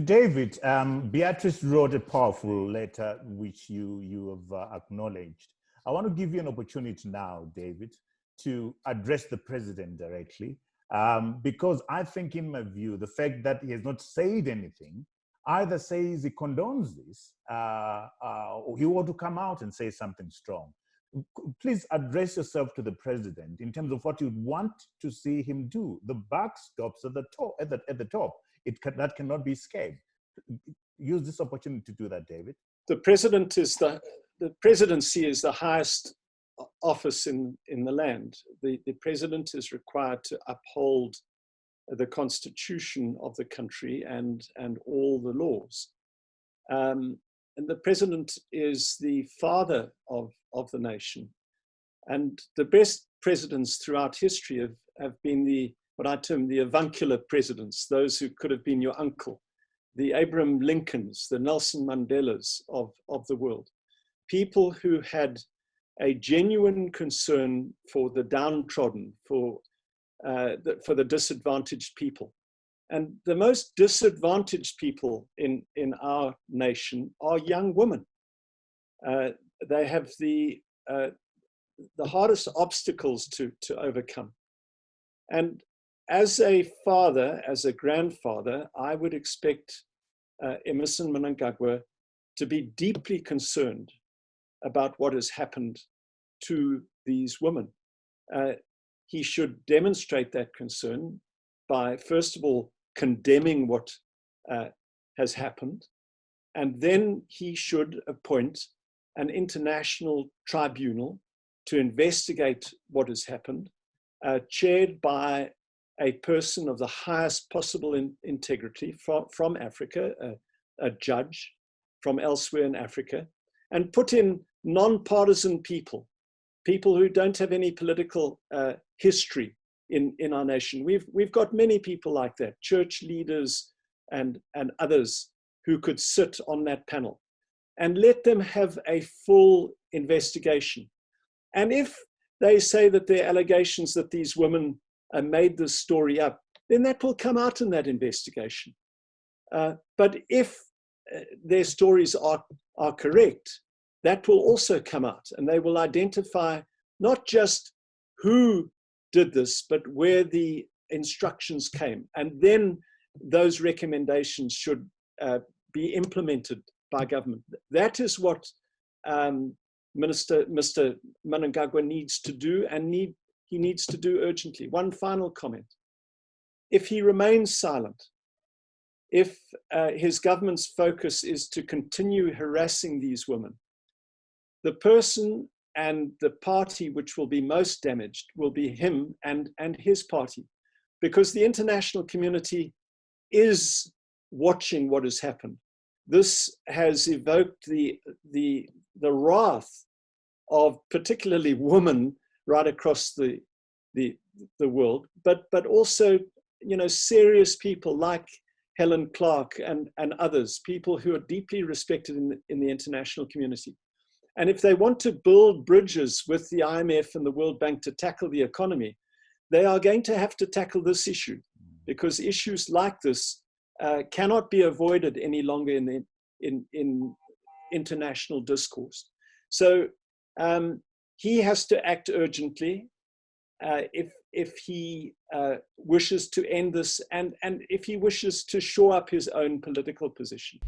David, Beatrice wrote a powerful letter which you have acknowledged. I want to give you an opportunity now, David, to address the president directly, because I think, in my view, the fact that he has not said anything either says he condones this, or he ought to come out and say something strong. Please address yourself to the president in terms of what you want to see him do. The buck stops at the top. At the top, that cannot be escaped. Use this opportunity to do that, David. The presidency is the highest office in the land. The president is required to uphold the constitution of the country and all the laws. And the president is the father of the nation. And the best presidents throughout history have been what I term the avuncular presidents, those who could have been your uncle, the Abraham Lincolns, the Nelson Mandelas of the world. People who had a genuine concern for the downtrodden, for the disadvantaged people. And the most disadvantaged people in our nation are young women. They have the hardest obstacles to overcome. And as a father, as a grandfather, I would expect Emmerson Mnangagwa to be deeply concerned about what has happened to these women. He should demonstrate that concern by, first of all, condemning what has happened, and then he should appoint an international tribunal to investigate what has happened, chaired by a person of the highest possible integrity from Africa, a judge from elsewhere in Africa, and put in non-partisan people who don't have any political history in our nation. We've got many people like that, church leaders and others who could sit on that panel, and let them have a full investigation. And if they say that there are allegations that these women made this story up, then that will come out in that investigation. But if their stories are correct, that will also come out, and they will identify not just who did this, but where the instructions came. And then those recommendations should be implemented by government. That is what Mr. Mnangagwa needs to do, and he needs to do urgently. One final comment. If he remains silent, if his government's focus is to continue harassing these women, the person and the party which will be most damaged will be him and his party, because the international community is watching what has happened. This has evoked the wrath of particularly women right across the world, but also, you know, serious people like Helen Clark and others, people who are deeply respected in the international community. And if they want to build bridges with the IMF and the World Bank to tackle the economy, they are going to have to tackle this issue, because issues like this cannot be avoided any longer in international discourse. So he has to act urgently if he wishes to end this, and if he wishes to shore up his own political position.